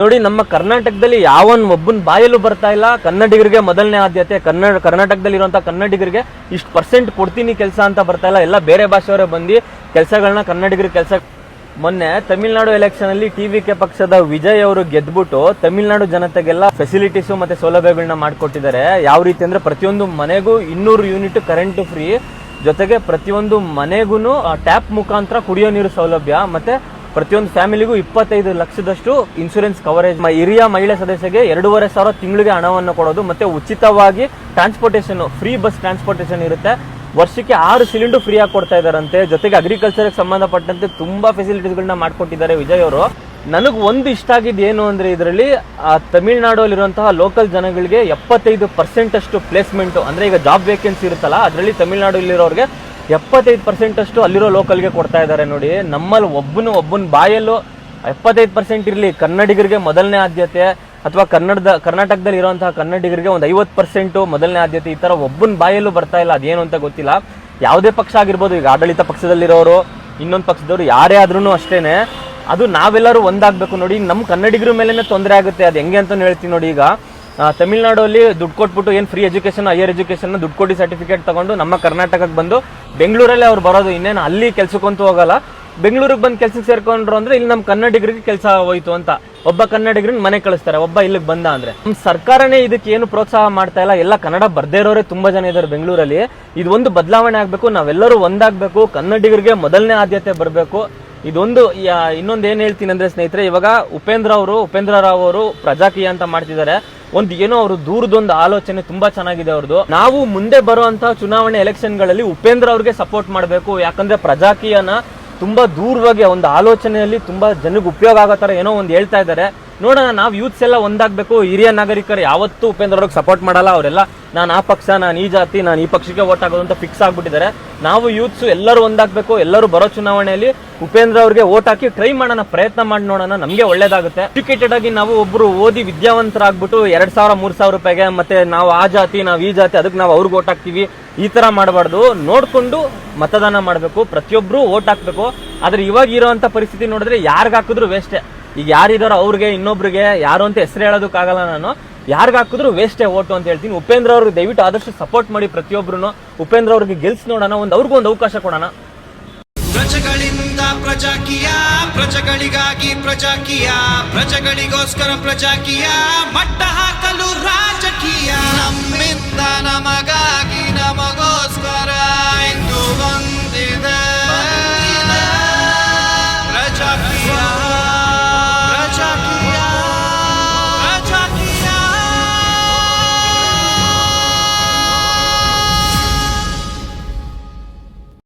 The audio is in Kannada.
ನೋಡಿ, ನಮ್ಮ ಕರ್ನಾಟಕದಲ್ಲಿ ಯಾವನ್ ಒಬ್ಬನ ಬಾಯಲ್ಲೂ ಬರ್ತಾ ಇಲ್ಲ ಕನ್ನಡಿಗರಿಗೆ ಮೊದಲನೇ ಆದ್ಯತೆ, ಕರ್ನಾಟಕದಲ್ಲಿ ಇರುವಂತಹ ಕನ್ನಡಿಗರಿಗೆ ಇಷ್ಟು ಪರ್ಸೆಂಟ್ ಕೊಡ್ತೀನಿ ಕೆಲಸ ಅಂತ ಬರ್ತಾ ಇಲ್ಲ. ಎಲ್ಲ ಬೇರೆ ಭಾಷೆಯವರೇ ಬಂದು ಕೆಲಸಗಳನ್ನ ಕನ್ನಡಿಗರಿಗೆ ಕೆಲಸ. ಮೊನ್ನೆ ತಮಿಳುನಾಡು ಎಲೆಕ್ಷನ್ ಅಲ್ಲಿ ಟಿವಿಕೆ ಪಕ್ಷದ ವಿಜಯ್ ಅವರು ಗೆದ್ಬಿಟ್ಟು ತಮಿಳುನಾಡು ಜನತೆಗೆಲ್ಲ ಫೆಸಿಲಿಟೀಸ್ ಮತ್ತೆ ಸೌಲಭ್ಯಗಳನ್ನ ಮಾಡಿಕೊಟ್ಟಿದ್ದಾರೆ. ಯಾವ ರೀತಿ ಅಂದ್ರೆ ಪ್ರತಿಯೊಂದು ಮನೆಗೂ 200 ಯೂನಿಟ್ ಕರೆಂಟ್ ಫ್ರೀ, ಜೊತೆಗೆ ಪ್ರತಿಯೊಂದು ಮನೆಗೂ ಟ್ಯಾಪ್ ಮುಖಾಂತರ ಕುಡಿಯೋ ನೀರು ಸೌಲಭ್ಯ, ಮತ್ತೆ ಪ್ರತಿಯೊಂದು ಫ್ಯಾಮಿಲಿಗೂ 25 ಲಕ್ಷದಷ್ಟು ಇನ್ಶೂರೆನ್ಸ್ ಕವರೇಜ್. ಹಿರಿಯ ಮಹಿಳೆ ಸದಸ್ಯರಿಗೆ 2,500 ತಿಂಗಳಿಗೆ ಹಣವನ್ನು ಕೊಡೋದು, ಮತ್ತೆ ಉಚಿತವಾಗಿ ಟ್ರಾನ್ಸ್ಪೋರ್ಟೇಷನ್, ಫ್ರೀ ಬಸ್ ಟ್ರಾನ್ಸ್ಪೋರ್ಟೇಷನ್ ಇರುತ್ತೆ. ವರ್ಷಕ್ಕೆ 6 ಸಿಲಿಂಡರ್ ಫ್ರೀ ಆಗಿ ಕೊಡ್ತಾ ಇದಾರಂತೆ. ಜೊತೆಗೆ ಅಗ್ರಿಕಲ್ಚರ್ಗೆ ಸಂಬಂಧಪಟ್ಟಂತೆ ತುಂಬಾ ಫೆಸಿಲಿಟೀಸ್ಗಳನ್ನ ಮಾಡ್ಕೊಟ್ಟಿದ್ದಾರೆ ವಿಜಯ್ ಅವರು. ನನಗೆ ಒಂದು ಇಷ್ಟ ಆಗಿದ್ದು ಏನು ಅಂದ್ರೆ, ಇದರಲ್ಲಿ ತಮಿಳುನಾಡು ಅಲ್ಲಿರುವಂತಹ ಲೋಕಲ್ ಜನಗಳಿಗೆ 75% ಅಷ್ಟು ಪ್ಲೇಸ್ಮೆಂಟ್, ಅಂದ್ರೆ ಈಗ ಜಾಬ್ ವೇಕೆನ್ಸಿ ಇರುತ್ತಲ್ಲ, ಅದರಲ್ಲಿ ತಮಿಳುನಾಡು ಇಲ್ಲಿರೋರಿಗೆ 75% ಅಷ್ಟು ಅಲ್ಲಿರೋ ಲೋಕಲ್ಗೆ ಕೊಡ್ತಾ ಇದ್ದಾರೆ. ನೋಡಿ, ನಮ್ಮಲ್ಲಿ ಒಬ್ಬನ ಬಾಯಲ್ಲೂ 75% ಇರಲಿ, ಕನ್ನಡಿಗರಿಗೆ ಮೊದಲನೇ ಆದ್ಯತೆ, ಅಥವಾ ಕರ್ನಾಟಕದಲ್ಲಿ ಇರುವಂತಹ ಕನ್ನಡಿಗರಿಗೆ ಒಂದು 50% ಮೊದಲನೇ ಆದ್ಯತೆ, ಈ ತರ ಒಬ್ಬನ ಬಾಯಲ್ಲೂ ಬರ್ತಾ ಇಲ್ಲ. ಅದೇನು ಅಂತ ಗೊತ್ತಿಲ್ಲ. ಯಾವುದೇ ಪಕ್ಷ ಆಗಿರ್ಬೋದು, ಈಗ ಆಡಳಿತ ಪಕ್ಷದಲ್ಲಿರೋರು, ಇನ್ನೊಂದು ಪಕ್ಷದವರು, ಯಾರೇ ಆದ್ರೂ ಅಷ್ಟೇನೆ, ಅದು ನಾವೆಲ್ಲರೂ ಒಂದಾಗಬೇಕು. ನೋಡಿ, ನಮ್ಮ ಕನ್ನಡಿಗರ ಮೇಲೆನೆ ತೊಂದರೆ ಆಗುತ್ತೆ. ಅದು ಹೆಂಗೆ ಅಂತ ಹೇಳ್ತೀನಿ ನೋಡಿ. ಈಗ ತಮಿಳುನಾಡು ಅಲ್ಲಿ ದುಡ್ಡು ಕೊಟ್ಬಿಟ್ಟು ಏನು ಫ್ರೀ ಎಜುಕೇಶನ್, ಹೈಯರ್ ಎಜುಕೇಶನ್ ದುಡ್ಡು ಕೊಟ್ಟು ಸರ್ಟಿಫಿಕೇಟ್ ತಗೊಂಡು ನಮ್ಮ ಕರ್ನಾಟಕಕ್ಕೆ ಬಂದು ಬೆಂಗಳೂರಲ್ಲೇ ಅವ್ರು ಬರೋದು, ಇನ್ನೇನು ಅಲ್ಲಿ ಕೆಲ್ಸಕ್ಕಂತೂ ಹೋಗಲ್ಲ. ಬೆಂಗಳೂರಿಗೆ ಬಂದು ಕೆಲ್ಸಕ್ಕೆ ಸೇರ್ಕೊಂಡ್ರು ಅಂದ್ರೆ ಇಲ್ಲಿ ನಮ್ಮ ಕನ್ನಡಿಗರಿಗೆ ಕೆಲಸ ಹೋಯ್ತು ಅಂತ ಒಬ್ಬ ಕನ್ನಡಿಗರನ್ನ ಮನೆ ಕಳಿಸ್ತಾರೆ, ಒಬ್ಬ ಇಲ್ಲಿಗೆ ಬಂದ ಅಂದ್ರೆ. ನಮ್ಮ ಸರ್ಕಾರನೇ ಇದಕ್ಕೆ ಏನು ಪ್ರೋತ್ಸಾಹ ಮಾಡ್ತಾ ಇಲ್ಲ. ಎಲ್ಲ ಕನ್ನಡ ಬರ್ದೇ ಇರೋರೆ ತುಂಬಾ ಜನ ಇದ್ದಾರೆ ಬೆಂಗಳೂರಲ್ಲಿ. ಇದು ಒಂದು ಬದಲಾವಣೆ ಆಗ್ಬೇಕು, ನಾವೆಲ್ಲರೂ ಒಂದಾಗಬೇಕು, ಕನ್ನಡಿಗರಿಗೆ ಮೊದಲನೇ ಆದ್ಯತೆ ಬರಬೇಕು. ಇದೊಂದು. ಇನ್ನೊಂದು ಏನ್ ಹೇಳ್ತೀನಿ ಅಂದ್ರೆ ಸ್ನೇಹಿತರೆ, ಇವಾಗ ಉಪೇಂದ್ರ ರಾವ್ ಅವರು ಪ್ರಜಾಕೀಯ ಅಂತ ಮಾಡ್ತಿದ್ದಾರೆ. ಏನೋ ಅವರು ದೂರದೊಂದು ಆಲೋಚನೆ ತುಂಬಾ ಚೆನ್ನಾಗಿದೆ ಅವ್ರದ್ದು. ನಾವು ಮುಂದೆ ಬರುವಂತಹ ಚುನಾವಣೆ ಎಲೆಕ್ಷನ್ ಗಳಲ್ಲಿ ಉಪೇಂದ್ರ ಅವ್ರಿಗೆ ಸಪೋರ್ಟ್ ಮಾಡಬೇಕು. ಯಾಕಂದ್ರೆ ಪ್ರಜಾಕೀಯನ ತುಂಬಾ ದೂರವಾಗಿ ಒಂದು ಆಲೋಚನೆಯಲ್ಲಿ ತುಂಬಾ ಜನಕ್ಕೆ ಉಪಯೋಗ ಆಗೋ ತರ ಏನೋ ಒಂದು ಹೇಳ್ತಾ ಇದ್ದಾರೆ. ನೋಡೋಣ, ನಾವು ಯೂತ್ಸ್ ಎಲ್ಲ ಒಂದಾಗಬೇಕು. ಹಿರಿಯ ನಾಗರಿಕರು ಯಾವತ್ತೂ ಉಪೇಂದ್ರ ಅವ್ರಿಗೆ ಸಪೋರ್ಟ್ ಮಾಡಲ್ಲ. ಅವರೆಲ್ಲ ನಾನು ಆ ಪಕ್ಷ, ನಾನು ಈ ಜಾತಿ, ನಾನು ಈ ಪಕ್ಷಕ್ಕೆ ವೋಟ್ ಆಗೋದು ಅಂತ ಫಿಕ್ಸ್ ಆಗ್ಬಿಟ್ಟಿದ್ದಾರೆ. ನಾವು ಯೂತ್ಸ್ ಎಲ್ಲರೂ ಒಂದಾಗಬೇಕು. ಎಲ್ಲರೂ ಬರೋ ಚುನಾವಣೆಯಲ್ಲಿ ಉಪೇಂದ್ರ ಅವ್ರಿಗೆ ವೋಟ್ ಹಾಕಿ ಟ್ರೈ ಮಾಡೋಣ, ಪ್ರಯತ್ನ ಮಾಡಿ ನೋಡೋಣ, ನಮಗೆ ಒಳ್ಳೇದಾಗುತ್ತೆ. ಎಜುಕೇಟೆಡ್ ಆಗಿ ನಾವು ಒಬ್ರು ಓದಿ ವಿದ್ಯಾವಂತರಾಗ್ಬಿಟ್ಟು 2,000-3,000 ರೂಪಾಯಿಗೆ ಮತ್ತೆ ನಾವು ಆ ಜಾತಿ, ನಾವು ಈ ಜಾತಿ, ಅದಕ್ಕೆ ನಾವು ಅವ್ರಿಗೆ ವೋಟ್ ಹಾಕ್ತೀವಿ, ಈ ತರ ಮಾಡಬಾರ್ದು. ನೋಡ್ಕೊಂಡು ಮತದಾನ ಮಾಡಬೇಕು, ಪ್ರತಿಯೊಬ್ರು ವೋಟ್ ಹಾಕ್ಬೇಕು. ಆದ್ರೆ ಇವಾಗ ಇರೋಂತ ಪರಿಸ್ಥಿತಿ ನೋಡಿದ್ರೆ ಯಾರಿಗ ಹಾಕಿದ್ರು ವೇಸ್ಟೇ. ಈಗ ಯಾರಿದಾರೋ ಅವ್ರಿಗೆ, ಇನ್ನೊಬ್ರಿಗೆ, ಯಾರು ಅಂತ ಹೆಸರು ಹೇಳೋದಕ್ಕಾಗಲ್ಲ ನಾನು. ಯಾರಿಗ ಹಾಕಿದ್ರು ವೇಸ್ಟೇ ಓಟು ಅಂತ ಹೇಳ್ತೀನಿ. ಉಪೇಂದ್ರ ಅವ್ರಿಗೆ ದಯವಿಟ್ಟು ಆದಷ್ಟು ಸಪೋರ್ಟ್ ಮಾಡಿ ಪ್ರತಿಯೊಬ್ರು. ಉಪೇಂದ್ರ ಅವ್ರಿಗೆ ಗೆಲ್ಸ್ ನೋಡೋಣ, ಅವ್ರಿಗೂ ಒಂದು ಅವಕಾಶ ಕೊಡೋಣ. ಪ್ರಜೆಗಳಿಂದ ಪ್ರಜಾಕೀಯ, ಪ್ರಜೆಗಳಿಗಾಗಿ ಪ್ರಜಾಕೀಯ, ಪ್ರಜೆಗಳಿಗೋಸ್ಕರ ಪ್ರಜಾಕೀಯ, ಮಟ್ಟ ಹಾಕಲು ರಾಜಕೀಯ, ನಮ್ಮಿಂದ ನಮಗ